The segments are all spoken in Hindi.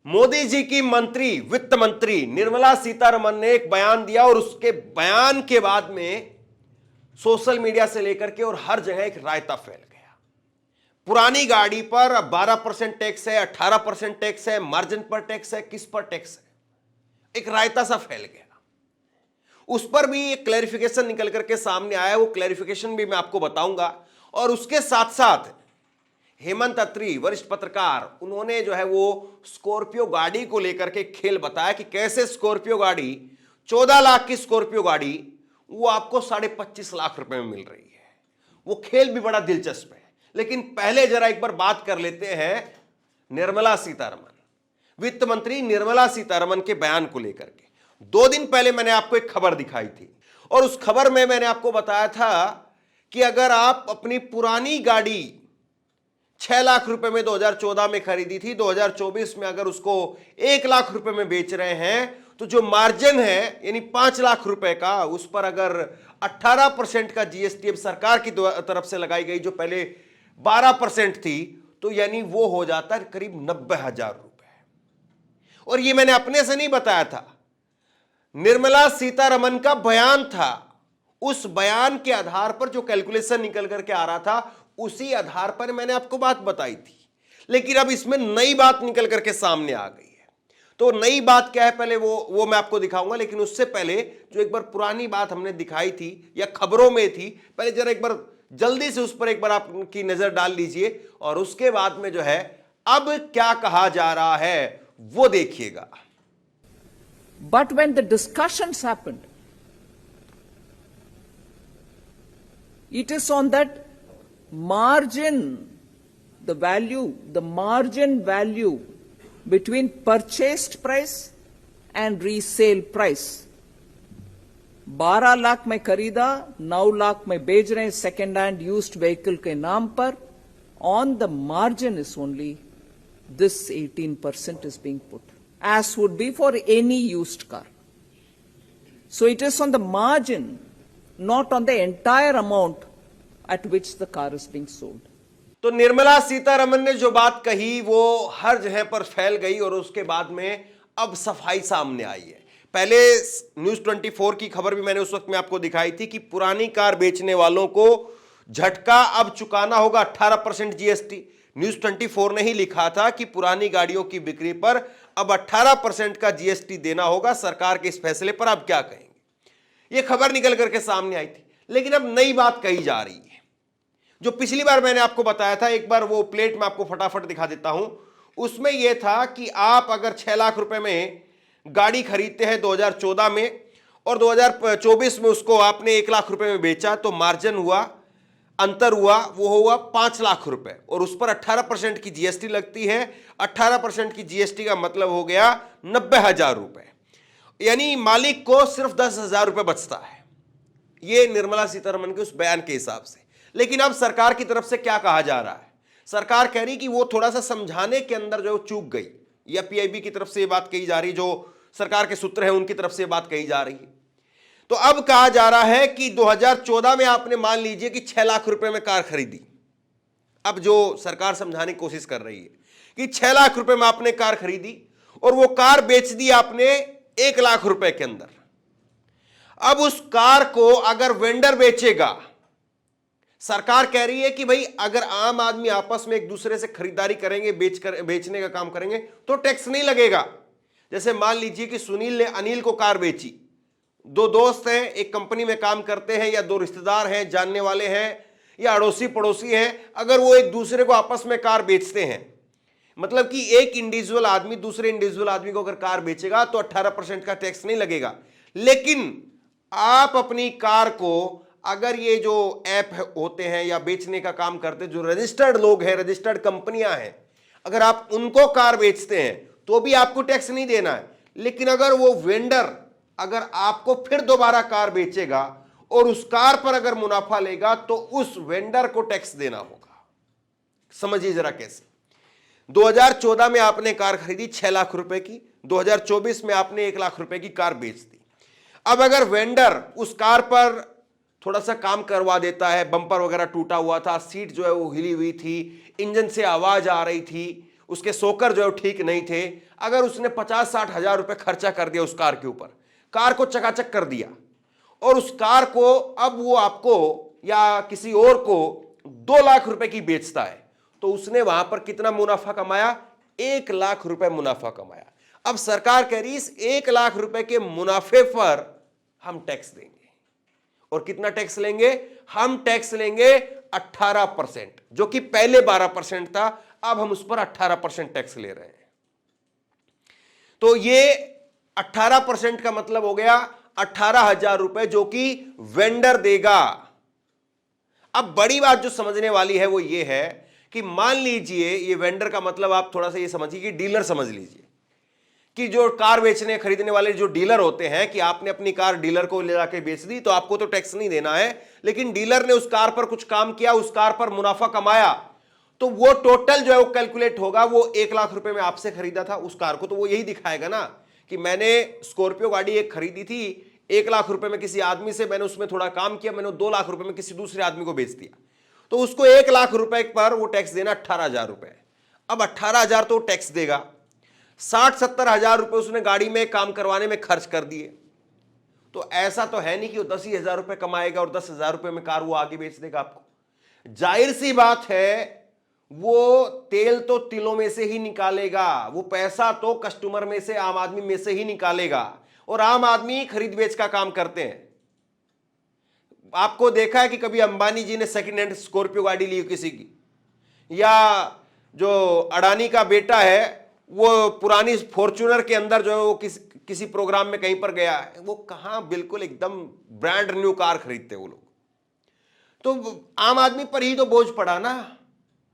मोदी जी की मंत्री, वित्त मंत्री निर्मला सीतारमण ने एक बयान दिया और उसके बयान के बाद में सोशल मीडिया से लेकर के और हर जगह एक रायता फैल गया। पुरानी गाड़ी पर 12% टैक्स है, 18% टैक्स है, मार्जिन पर टैक्स है, किस पर टैक्स है, एक रायता सा फैल गया। उस पर भी एक क्लैरिफिकेशन निकल करके सामने आया, वो क्लैरिफिकेशन भी मैं आपको बताऊंगा। और उसके साथ साथ हेमंत अत्री वरिष्ठ पत्रकार, उन्होंने जो है वो स्कॉर्पियो गाड़ी को लेकर के खेल बताया कि कैसे स्कॉर्पियो गाड़ी 14 लाख की स्कॉर्पियो गाड़ी वो आपको 25.5 लाख रुपए में मिल रही है। वो खेल भी बड़ा दिलचस्प है। लेकिन पहले जरा एक बार बात कर लेते हैं निर्मला सीतारमण, वित्त मंत्री निर्मला सीतारमण के बयान को लेकर के। 2 दिन पहले मैंने आपको एक खबर दिखाई थी और उस खबर में मैंने आपको बताया था कि अगर आप अपनी पुरानी गाड़ी 6 लाख रुपए में 2014 में खरीदी थी, 2024 में अगर उसको 1 लाख रुपए में बेच रहे हैं, तो जो मार्जिन है यानी 5 लाख रुपए का, उस पर अगर 18% का जीएसटी अब सरकार की तरफ से लगाई गई, जो पहले 12% थी, तो यानी वो हो जाता है करीब 90,000 रुपए। और ये मैंने अपने से नहीं बताया था, निर्मला सीतारमण का बयान था। उस बयान के आधार पर जो कैलकुलेशन निकल करके आ रहा था, उसी आधार पर मैंने आपको बात बताई थी। लेकिन अब इसमें नई बात निकल करके सामने आ गई है। तो नई बात क्या है, पहले वो मैं आपको दिखाऊंगा। लेकिन उससे पहले जो एक बार पुरानी बात हमने दिखाई थी या खबरों में थी, पहले जरा एक बार जल्दी से उस पर एक बार आपकी नजर डाल लीजिए और उसके बाद में जो है अब क्या कहा जा रहा है वो देखिएगा। But when the discussions happened, it is on that margin, the margin value between purchased price and resale price. 12 lakh में खरीदा, 9 लाख में बेच रहे हैं सेकेंड हैंड यूज्ड व्हीकल के नाम पर. On the margin is only this 18% is being put, as would be for any used car. So it is on the margin, not on the entire amount at which the car is being sold. तो निर्मला सीतारमण ने जो बात कही वो हर जगह पर फैल गई और उसके बाद में अब सफाई सामने आई है। पहले न्यूज 24 की खबर भी मैंने उस वक्त में आपको दिखाई थी कि पुरानी कार बेचने वालों को झटका अब चुकाना होगा 18% जीएसटी। न्यूज 24 ने ही लिखा था कि पुरानी गाड़ियों की बिक्री पर अब 18% का जीएसटी देना होगा। सरकार के इस फैसले पर आप क्या कहेंगे? यह खबर निकल करके सामने आई थी, लेकिन अब नई बात कही जा रही है जो पिछली बार मैंने आपको बताया था। एक बार वो प्लेट में आपको फटाफट दिखा देता हूं। उसमें यह था कि आप अगर 6 लाख रुपए में गाड़ी खरीदते हैं 2014 में और 2024 में उसको आपने 1 लाख रुपए में बेचा, तो मार्जिन हुआ, अंतर हुआ, वो हुआ 5 लाख रुपए और उस पर 18% की जीएसटी लगती है। 18% की जीएसटी का मतलब हो गया 90,000 रुपए, यानी मालिक को सिर्फ 10,000 रुपए बचता है। ये निर्मला सीतारमण के उस बयान के हिसाब से। लेकिन अब सरकार की तरफ से क्या कहा जा रहा है? सरकार कह रही कि वो थोड़ा सा समझाने के अंदर जो चूक गई, या पीआईबी की तरफ से ये बात कही जा रही, जो सरकार के सूत्र हैं उनकी तरफ से बात कही जा रही है। तो अब कहा जा रहा है कि 2014 में आपने मान लीजिए कि 6 लाख रुपए में कार खरीदी। अब जो सरकार समझाने की कोशिश कर रही है कि 6 लाख रुपए में आपने कार खरीदी और वो कार बेच दी आपने 1 लाख रुपए के अंदर। अब उस कार को अगर वेंडर बेचेगा, सरकार कह रही है कि भाई अगर आम आदमी आपस में एक दूसरे से खरीदारी करेंगे, बेचने का काम करेंगे, तो टैक्स नहीं लगेगा। जैसे मान लीजिए कि सुनील ने अनिल को कार बेची, 2 दोस्त हैं, एक कंपनी में काम करते हैं, या 2 रिश्तेदार हैं, जानने वाले हैं, या अड़ोसी पड़ोसी हैं, अगर वो एक दूसरे को आपस में कार बेचते हैं, मतलब कि एक इंडिविजुअल आदमी दूसरे इंडिविजुअल आदमी को अगर कार बेचेगा तो 18% का टैक्स नहीं लगेगा। लेकिन आप अपनी कार को, अगर ये जो ऐप होते हैं या बेचने का काम करते, जो रजिस्टर्ड लोग हैं, रजिस्टर्ड कंपनियां हैं, अगर आप उनको कार बेचते हैं तो भी आपको टैक्स नहीं देना है। लेकिन अगर वो वेंडर अगर आपको फिर दोबारा कार बेचेगा और उस कार पर अगर मुनाफा लेगा तो उस वेंडर को टैक्स देना होगा। समझिए जरा कैसे। 2014 में आपने कार खरीदी 6 लाख रुपए की, 2024 में आपने 1 लाख रुपए की कार बेच दी। अब अगर वेंडर उस कार पर थोड़ा सा काम करवा देता है, बम्पर वगैरह टूटा हुआ था, सीट जो है वो हिली हुई थी, इंजन से आवाज आ रही थी, उसके सोकर जो है ठीक नहीं थे, अगर उसने 50-60 हजार रुपए खर्चा कर दिया उस कार के ऊपर, कार को चकाचक कर दिया, और उस कार को अब वो आपको या किसी और को 2 लाख रुपए की बेचता है, तो उसने वहां पर कितना मुनाफा कमाया? 1 लाख रुपए मुनाफा कमाया। अब सरकार कह रही इस 1 लाख रुपए के मुनाफे पर हम टैक्स देंगे, और कितना टैक्स लेंगे? हम टैक्स लेंगे 18%, जो कि पहले 12% था, अब हम उस पर 18% टैक्स ले रहे हैं। तो ये 18% का मतलब हो गया 18,000 रुपए जो कि वेंडर देगा। अब बड़ी बात जो समझने वाली है वो ये है कि मान लीजिए, ये वेंडर का मतलब आप थोड़ा सा ये समझिए कि डीलर समझ लीजिए, कि जो कार बेचने खरीदने वाले जो डीलर होते हैं, कि आपने अपनी कार डीलर को ले जाके बेच दी तो आपको तो टैक्स नहीं देना है, लेकिन डीलर ने उस कार पर कुछ काम किया, उस कार पर मुनाफा कमाया, तो वो टोटल जो है वो कैलकुलेट होगा। वो 1 लाख रुपए में आपसे खरीदा था उस कार को, तो वो यही दिखाएगा ना कि मैंने स्कॉर्पियो गाड़ी एक खरीदी थी 1 लाख रुपए में किसी आदमी से, मैंने उसमें थोड़ा काम किया, मैंने 2 लाख रुपए में किसी दूसरे आदमी को बेच दिया, तो उसको 1 लाख रुपए पर वो टैक्स देना 18,000 रुपए। अब 18,000 तो टैक्स देगा, 60-70 हजार रुपए उसने गाड़ी में काम करवाने में खर्च कर दिए, तो ऐसा तो है नहीं कि वो 10,000 रुपए कमाएगा और 10,000 रुपए में कार वो आगे बेच देगा आपको। जाहिर सी बात है वो तेल तो तिलों में से ही निकालेगा, वो पैसा तो कस्टमर में से, आम आदमी में से ही निकालेगा, और आम आदमी खरीद बेच का काम करते हैं। आपको देखा है कि कभी अंबानी जी ने सेकंड हैंड स्कॉर्पियो गाड़ी ली किसी की, या जो अडानी का बेटा है वो पुरानी फॉर्च्यूनर के अंदर जो है वो किसी प्रोग्राम में कहीं पर गया है, वो कहां बिल्कुल एकदम ब्रांड न्यू कार खरीदते वो लोग। तो आम आदमी पर ही तो बोझ पड़ा ना।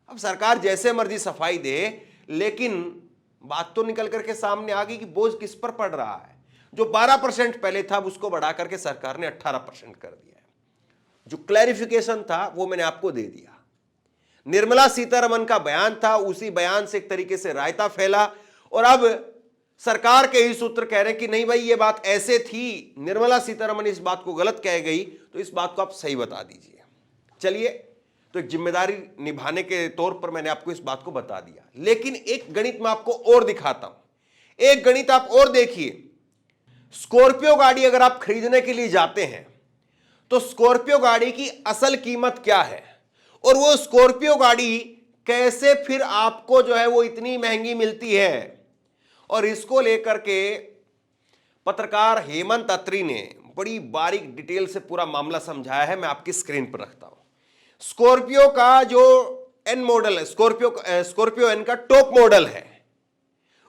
अब सरकार जैसे मर्जी सफाई दे, लेकिन बात तो निकल करके सामने आ गई कि बोझ किस पर पड़ रहा है। जो 12% पहले था उसको बढ़ा करके सरकार ने 18% कर दिया है। जो क्लैरिफिकेशन था वो मैंने आपको दे दिया। निर्मला सीतारमन का बयान था, उसी बयान से एक तरीके से रायता फैला, और अब सरकार के ही सूत्र कह रहे हैं कि नहीं भाई ये बात ऐसे थी, निर्मला सीतारमन इस बात को गलत कह गई, तो इस बात को आप सही बता दीजिए। चलिए, तो एक जिम्मेदारी निभाने के तौर पर मैंने आपको इस बात को बता दिया, लेकिन एक गणित मैं आपको और दिखाता हूं। एक गणित आप और देखिए, स्कॉर्पियो गाड़ी अगर आप खरीदने के लिए जाते हैं तो स्कॉर्पियो गाड़ी की असल कीमत क्या है, और वो स्कॉर्पियो गाड़ी कैसे फिर आपको जो है वो इतनी महंगी मिलती है, और इसको लेकर के पत्रकार हेमंत अत्री ने बड़ी बारीक डिटेल से पूरा मामला समझाया है। मैं आपकी स्क्रीन पर रखता हूं। स्कॉर्पियो का जो एन मॉडल है, स्कॉर्पियो एन का टॉप मॉडल है,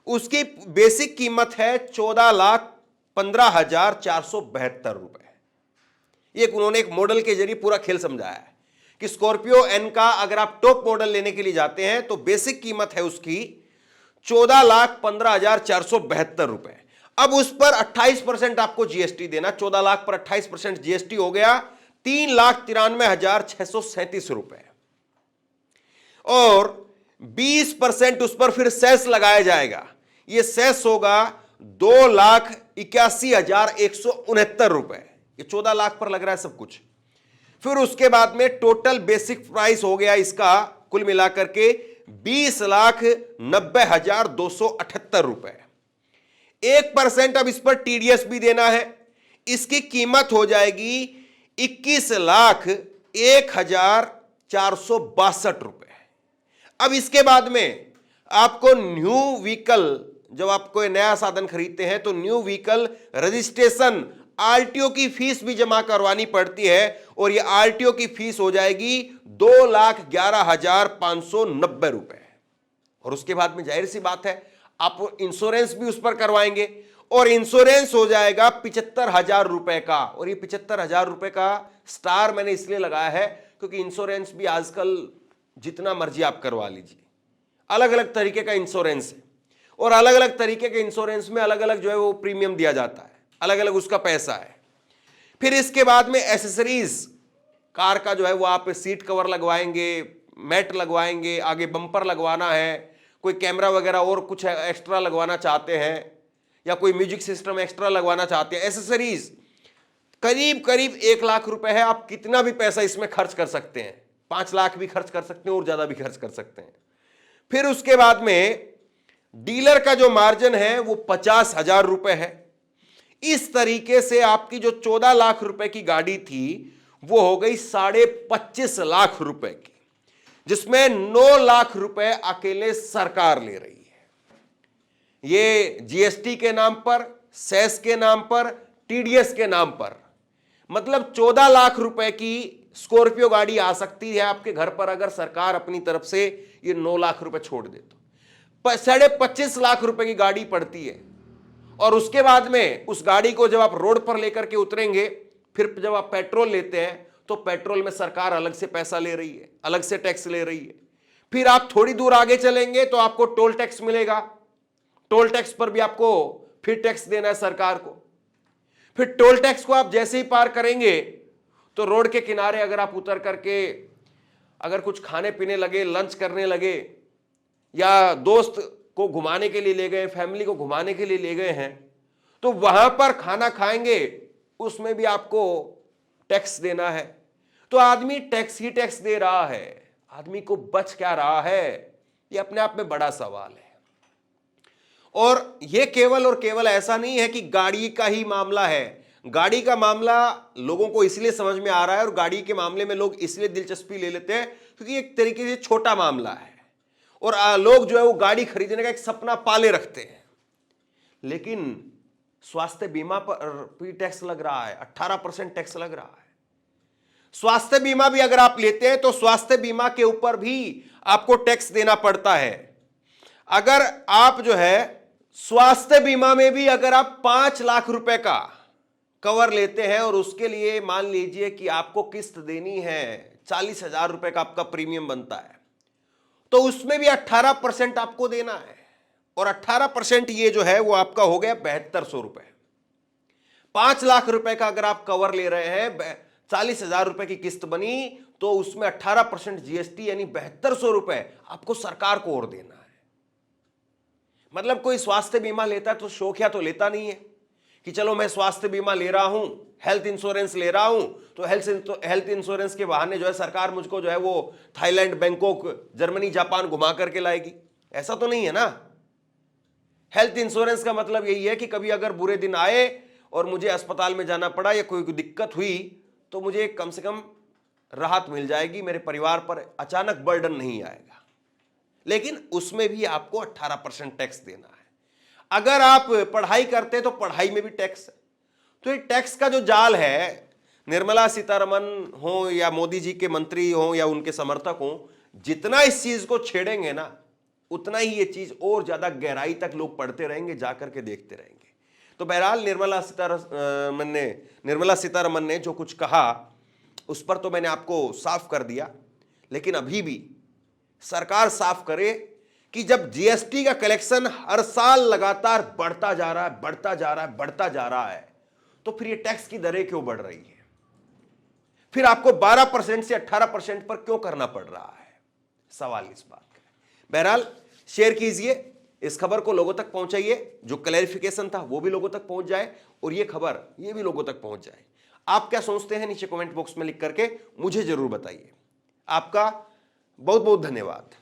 उसकी बेसिक कीमत है 14,15,472 रुपए। ये उन्होंने एक मॉडल के जरिए पूरा खेल समझाया है कि स्कॉर्पियो एन का अगर आप टॉप मॉडल लेने के लिए जाते हैं तो बेसिक कीमत है उसकी 14,15,472 रुपए। अब उस पर 28% आपको जीएसटी देना, 14 लाख पर 28% जीएसटी हो गया 3,93,637 रुपए, और 20% उस पर फिर सेस लगाया जाएगा। यह सेस होगा 2,81,169 रुपए। ये 14 लाख पर लग रहा है सब कुछ। फिर उसके बाद में टोटल बेसिक प्राइस हो गया इसका कुल मिलाकर के 20,90,278 रुपए। 1% अब इस पर टीडीएस भी देना है, इसकी कीमत हो जाएगी 21,01,462 रुपए। अब इसके बाद में आपको न्यू व्हीकल, जब आप कोई नया साधन खरीदते हैं तो न्यू व्हीकल रजिस्ट्रेशन आरटीओ की फीस भी जमा करवानी पड़ती है, और ये आरटीओ की फीस हो जाएगी 2,11,590 रुपए। और उसके बाद में जाहिर सी बात है आप इंश्योरेंस भी उस पर करवाएंगे, और इंश्योरेंस हो जाएगा 75,000 रुपए का। और ये 75,000 रुपए का स्टार मैंने इसलिए लगाया है क्योंकि इंश्योरेंस भी आजकल जितना मर्जी आप करवा लीजिए, अलग अलग तरीके का इंश्योरेंस है, और अलग अलग तरीके के इंश्योरेंस में अलग अलग जो है वो प्रीमियम दिया जाता है, अलग अलग उसका पैसा है। फिर इसके बाद में एसेसरीज, कार का जो है वो आप सीट कवर लगवाएंगे, मैट लगवाएंगे, आगे बम्पर लगवाना है, कोई कैमरा वगैरह और कुछ एक्स्ट्रा लगवाना चाहते हैं, या कोई म्यूजिक सिस्टम एक्स्ट्रा लगवाना चाहते हैं, एसेसरीज करीब करीब 1 लाख रुपए है। आप कितना भी पैसा इसमें खर्च कर सकते हैं, 5 लाख भी खर्च कर सकते हैं और ज्यादा भी खर्च कर सकते हैं। फिर उसके बाद में डीलर का जो मार्जिन है वो 50,000 रुपए है। इस तरीके से आपकी जो 14 लाख रुपए की गाड़ी थी वो हो गई 25.5 लाख रुपए की, जिसमें 9 लाख रुपए अकेले सरकार ले रही है। ये जीएसटी के नाम पर, सेस के नाम पर, टीडीएस के नाम पर, मतलब 14 लाख रुपए की स्कॉर्पियो गाड़ी आ सकती है आपके घर पर अगर सरकार अपनी तरफ से ये 9 लाख रुपए छोड़ दे तो 25.5 लाख रुपए की गाड़ी पड़ती है। और उसके बाद में उस गाड़ी को जब आप रोड पर लेकर के उतरेंगे, फिर जब आप पेट्रोल लेते हैं तो पेट्रोल में सरकार अलग से पैसा ले रही है, अलग से टैक्स ले रही है। फिर आप थोड़ी दूर आगे चलेंगे तो आपको टोल टैक्स मिलेगा, टोल टैक्स पर भी आपको फिर टैक्स देना है सरकार को। फिर टोल टैक्स को आप जैसे ही पार करेंगे तो रोड के किनारे अगर आप उतर करके अगर कुछ खाने पीने लगे, लंच करने लगे, या दोस्त को घुमाने के लिए ले गए, फैमिली को घुमाने के लिए ले गए हैं, तो वहां पर खाना खाएंगे, उसमें भी आपको टैक्स देना है। तो आदमी टैक्स ही टैक्स दे रहा है, आदमी को बच क्या रहा है, ये अपने आप में बड़ा सवाल है। और ये केवल और केवल ऐसा नहीं है कि गाड़ी का ही मामला है। गाड़ी का मामला लोगों को इसलिए समझ में आ रहा है और गाड़ी के मामले में लोग इसलिए दिलचस्पी ले लेते हैं क्योंकि एक तरीके से छोटा मामला है और लोग जो है वो गाड़ी खरीदने का एक सपना पाले रखते हैं। लेकिन स्वास्थ्य बीमा पर भी टैक्स लग रहा है, 18% टैक्स लग रहा है। स्वास्थ्य बीमा भी अगर आप लेते हैं तो स्वास्थ्य बीमा के ऊपर भी आपको टैक्स देना पड़ता है। अगर आप जो है स्वास्थ्य बीमा में भी अगर आप 5 लाख रुपए का कवर लेते हैं और उसके लिए मान लीजिए कि आपको किस्त देनी है 40,000 रुपए का आपका प्रीमियम बनता है, तो उसमें भी 18% आपको देना है। और 18% ये जो है वो आपका हो गया 7200 रुपए। 5 लाख रुपए का अगर आप कवर ले रहे हैं, 40,000 रुपए की किस्त बनी, तो उसमें 18% जीएसटी यानी 7200 रुपए आपको सरकार को और देना है। मतलब कोई स्वास्थ्य बीमा लेता है तो शौकिया तो लेता नहीं है कि चलो मैं स्वास्थ्य बीमा ले रहा हूं, हेल्थ इंश्योरेंस ले रहा हूं, तो हेल्थ इंश्योरेंस के बहाने जो है सरकार मुझको जो है वो थाईलैंड, बैंकॉक, जर्मनी, जापान घुमा करके लाएगी। ऐसा तो नहीं है ना। हेल्थ इंश्योरेंस का मतलब यही है कि कभी अगर बुरे दिन आए और मुझे अस्पताल में जाना पड़ा या कोई दिक्कत हुई तो मुझे कम से कम राहत मिल जाएगी, मेरे परिवार पर अचानक बर्डन नहीं आएगा। लेकिन उसमें भी आपको 18% टैक्स देना है। अगर आप पढ़ाई करते हैं तो पढ़ाई में भी टैक्स है। तो ये टैक्स का जो जाल है, निर्मला सीतारमण हो या मोदी जी के मंत्री हो या उनके समर्थक हो, जितना इस चीज को छेड़ेंगे ना, उतना ही ये चीज और ज्यादा गहराई तक लोग पढ़ते रहेंगे, जाकर के देखते रहेंगे। तो बहरहाल निर्मला सीतारमण ने जो कुछ कहा उस पर तो मैंने आपको साफ कर दिया, लेकिन अभी भी सरकार साफ करे कि जब जीएसटी का कलेक्शन हर साल लगातार बढ़ता जा रहा है, तो फिर ये टैक्स की दरें क्यों बढ़ रही है? फिर आपको 12% से 18% पर क्यों करना पड़ रहा है? सवाल इस बात का। बहरहाल शेयर कीजिए, इस खबर को लोगों तक पहुंचाइए, जो क्लैरिफिकेशन था वो भी लोगों तक पहुंच जाए और ये खबर ये भी लोगों तक पहुंच जाए। आप क्या सोचते हैं नीचे कमेंट बॉक्स में लिख करके मुझे जरूर बताइए। आपका बहुत बहुत धन्यवाद।